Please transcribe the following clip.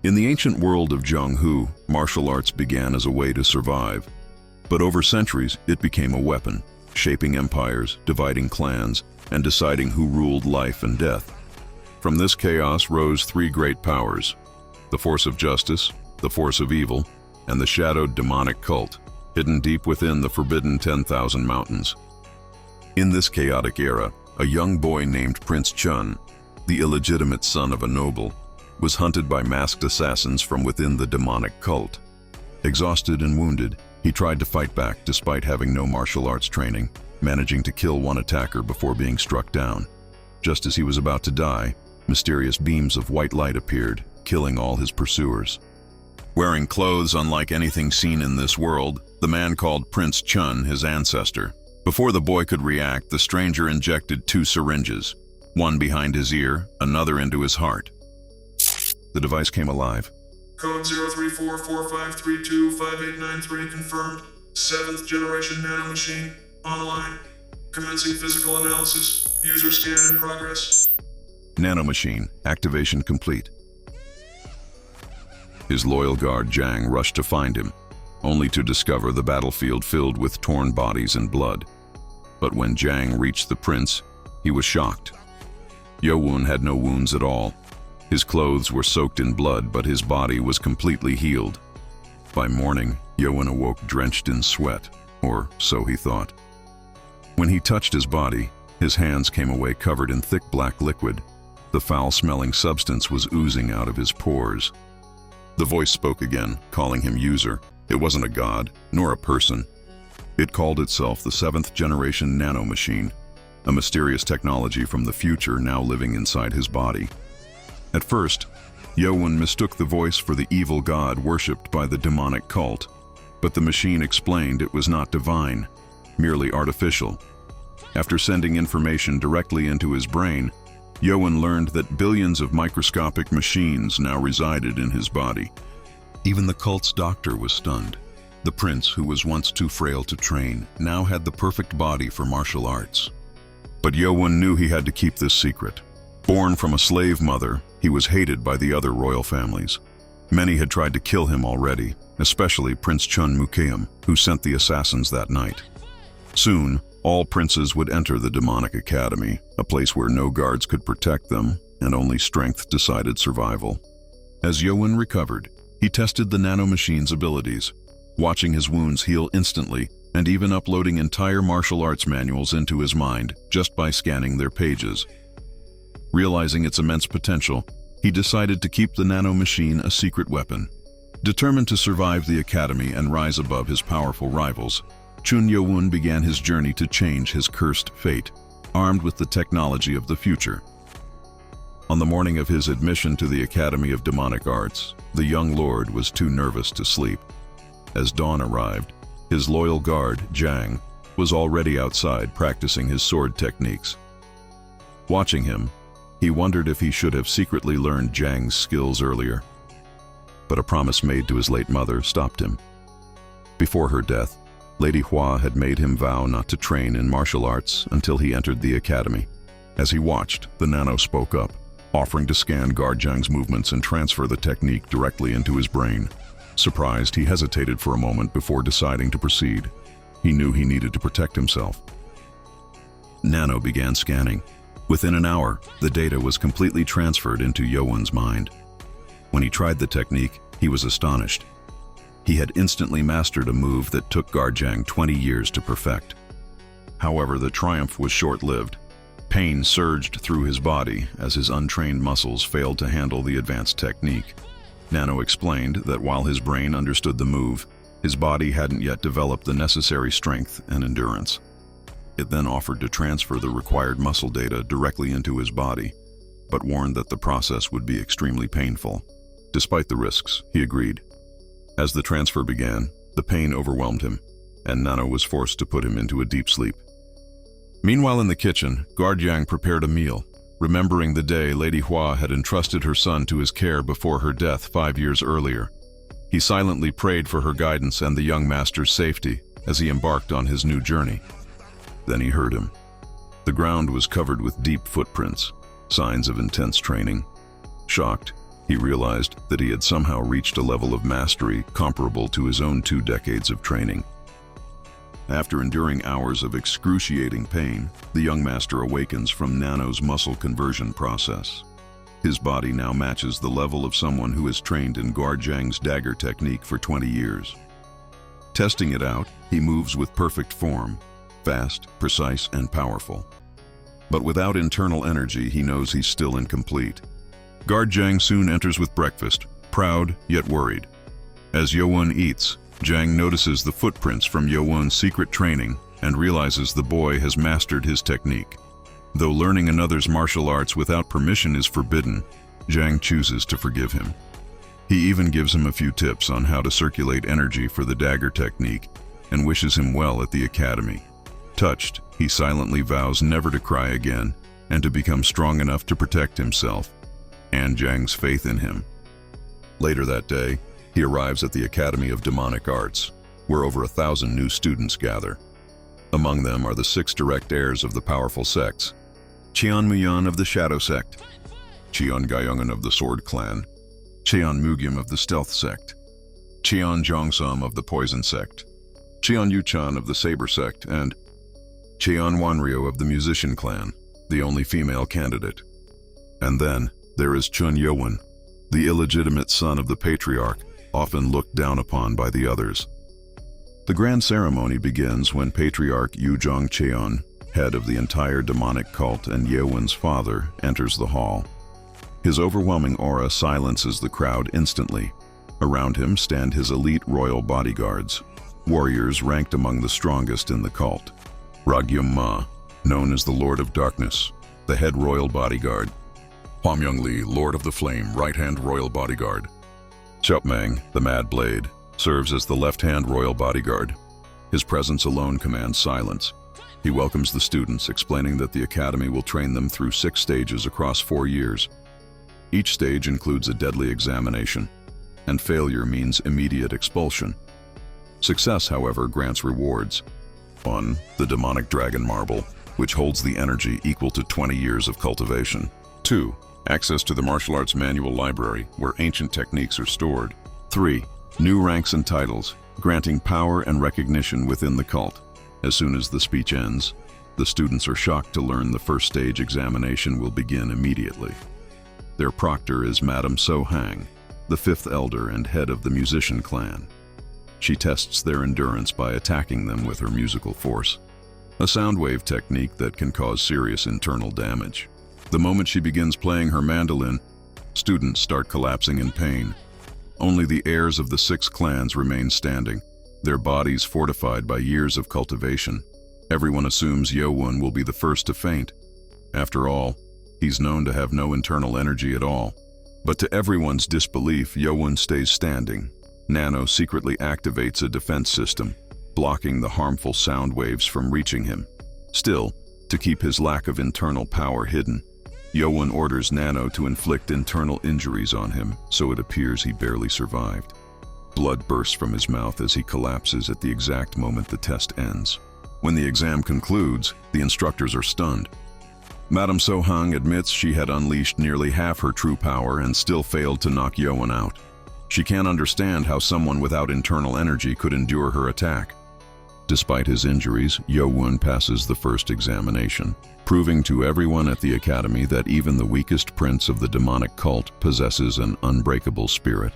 In the ancient world of Zhonghu, martial arts began as a way to survive. But over centuries, it became a weapon, shaping empires, dividing clans, and deciding who ruled life and death. From this chaos rose three great powers: the force of justice, the force of evil, and the shadowed demonic cult, hidden deep within the forbidden 10,000 mountains. In this chaotic era, a young boy named Prince Chun, the illegitimate son of a noble, was hunted by masked assassins from within the demonic cult. Exhausted and wounded, he tried to fight back despite having no martial arts training, managing to kill one attacker before being struck down. Just as he was about to die, mysterious beams of white light appeared, killing all his pursuers. Wearing clothes unlike anything seen in this world, the man called Prince Chun his ancestor. Before the boy could react, the stranger injected 2 syringes, one behind his ear, another into his heart. The device came alive. Code 0344532589 confirmed. 7th generation Nano Machine, online. Commencing physical analysis. User scan in progress. Nano Machine, activation complete. His loyal guard Jang rushed to find him, only to discover the battlefield filled with torn bodies and blood. But when Jang reached the prince, he was shocked. Yeowun had no wounds at all. His clothes were soaked in blood, but his body was completely healed. By morning, Yeowun awoke drenched in sweat, or so he thought. When he touched his body, his hands came away covered in thick black liquid. The foul-smelling substance was oozing out of his pores. The voice spoke again, calling him user. It wasn't a god, nor a person. It called itself the 7th generation Nano Machine, a mysterious technology from the future now living inside his body. At first, Yeowun mistook the voice for the evil god worshipped by the demonic cult, but the machine explained it was not divine, merely artificial. After sending information directly into his brain, Yeowun learned that billions of microscopic machines now resided in his body. Even the cult's doctor was stunned. The prince, who was once too frail to train, now had the perfect body for martial arts. But Yeowun knew he had to keep this secret. Born from a slave mother, he was hated by the other royal families. Many had tried to kill him already, especially Prince Chun Mukeum, who sent the assassins that night. Soon, all princes would enter the demonic academy, a place where no guards could protect them, and only strength decided survival. As Yeowun recovered, he tested the Nano Machine's abilities, watching his wounds heal instantly, and even uploading entire martial arts manuals into his mind just by scanning their pages. Realizing its immense potential, he decided to keep the Nano Machine a secret weapon. Determined to survive the academy and rise above his powerful rivals, Cheon Yeowun began his journey to change his cursed fate, armed with the technology of the future. On the morning of his admission to the Academy of Demonic Arts, the young lord was too nervous to sleep. As dawn arrived, his loyal guard, Jang, was already outside practicing his sword techniques. Watching him, he wondered if he should have secretly learned Jang's skills earlier. But a promise made to his late mother stopped him. Before her death, Lady Hua had made him vow not to train in martial arts until he entered the academy. As he watched, the Nano spoke up, offering to scan guard Jang's movements and transfer the technique directly into his brain. Surprised, he hesitated for a moment before deciding to proceed. He knew he needed to protect himself. Nano began scanning. Within an hour, the data was completely transferred into Yeowun's mind. When he tried the technique, he was astonished. He had instantly mastered a move that took Garjang 20 years to perfect. However, the triumph was short-lived. Pain surged through his body as his untrained muscles failed to handle the advanced technique. Nano explained that while his brain understood the move, his body hadn't yet developed the necessary strength and endurance. It then offered to transfer the required muscle data directly into his body, but warned that the process would be extremely painful. Despite the risks, he agreed. As the transfer began, the pain overwhelmed him, and Nano was forced to put him into a deep sleep. Meanwhile in the kitchen, Garjang prepared a meal, remembering the day Lady Hua had entrusted her son to his care before her death 5 years earlier. He silently prayed for her guidance and the young master's safety as he embarked on his new journey. Then he heard him. The ground was covered with deep footprints, signs of intense training. Shocked, He realized that he had somehow reached a level of mastery comparable to his own 2 decades of training. After enduring hours of excruciating pain, the young master awakens from Nano's muscle conversion process. His body now matches the level of someone who has trained in Garjang's dagger technique for 20 years. Testing it out, he moves with perfect form, fast, precise, and powerful. But without internal energy, he knows he's still incomplete. Garjang soon enters with breakfast, proud yet worried. As Yeowun eats, Jang notices the footprints from Yeowun's secret training and realizes the boy has mastered his technique. Though learning another's martial arts without permission is forbidden, Jang chooses to forgive him. He even gives him a few tips on how to circulate energy for the dagger technique and wishes him well at the academy. Touched, he silently vows never to cry again and to become strong enough to protect himself and Jang's faith in him. Later that day, he arrives at the Academy of Demonic Arts, where over 1,000 new students gather. Among them are the 6 direct heirs of the powerful sects: Cheon Yeowun of the Shadow Sect, Cheon Yeowun of the Sword Clan, Cheon Mugyum of the Stealth Sect, Cheon Jongsum of the Poison Sect, Cheon Yuchan of the Saber Sect, and Cheon Wanryo of the Musician Clan, the only female candidate. And then there is Cheon Yeowun, the illegitimate son of the patriarch, often looked down upon by the others. The grand ceremony begins when Patriarch Yujong Cheon, head of the entire demonic cult and Yeowun's father, enters the hall. His overwhelming aura silences the crowd instantly. Around him stand his elite royal bodyguards, warriors ranked among the strongest in the cult. Ragyum Ma, known as the Lord of Darkness, the head royal bodyguard. Hwamyoung Lee, Lord of the Flame, right-hand royal bodyguard. Xiaopmang, the Mad Blade, serves as the left-hand royal bodyguard. His presence alone commands silence. He welcomes the students, explaining that the academy will train them through 6 stages across 4 years. Each stage includes a deadly examination, and failure means immediate expulsion. Success, however, grants rewards. 1. The demonic dragon marble, which holds the energy equal to 20 years of cultivation. 2. Access to the martial arts manual library, where ancient techniques are stored. 3. New ranks and titles, granting power and recognition within the cult. As soon as the speech ends, the students are shocked to learn the first stage examination will begin immediately. Their proctor is Madame So Hang, the 5th elder and head of the musician clan. She tests their endurance by attacking them with her musical force, a sound wave technique that can cause serious internal damage. The moment she begins playing her mandolin, students start collapsing in pain. Only the heirs of the 6 clans remain standing, their bodies fortified by years of cultivation. Everyone assumes Yeowun will be the first to faint. After all, he's known to have no internal energy at all. But to everyone's disbelief, Yeowun stays standing. Nano secretly activates a defense system, blocking the harmful sound waves from reaching him. Still, to keep his lack of internal power hidden, Yeowun orders Nano to inflict internal injuries on him, so it appears he barely survived. Blood bursts from his mouth as he collapses at the exact moment the test ends. When the exam concludes, the instructors are stunned. Madame So Hang admits she had unleashed nearly half her true power and still failed to knock Yeowun out. She can't understand how someone without internal energy could endure her attack. Despite his injuries, Yeowun passes the first examination, proving to everyone at the academy that even the weakest prince of the demonic cult possesses an unbreakable spirit.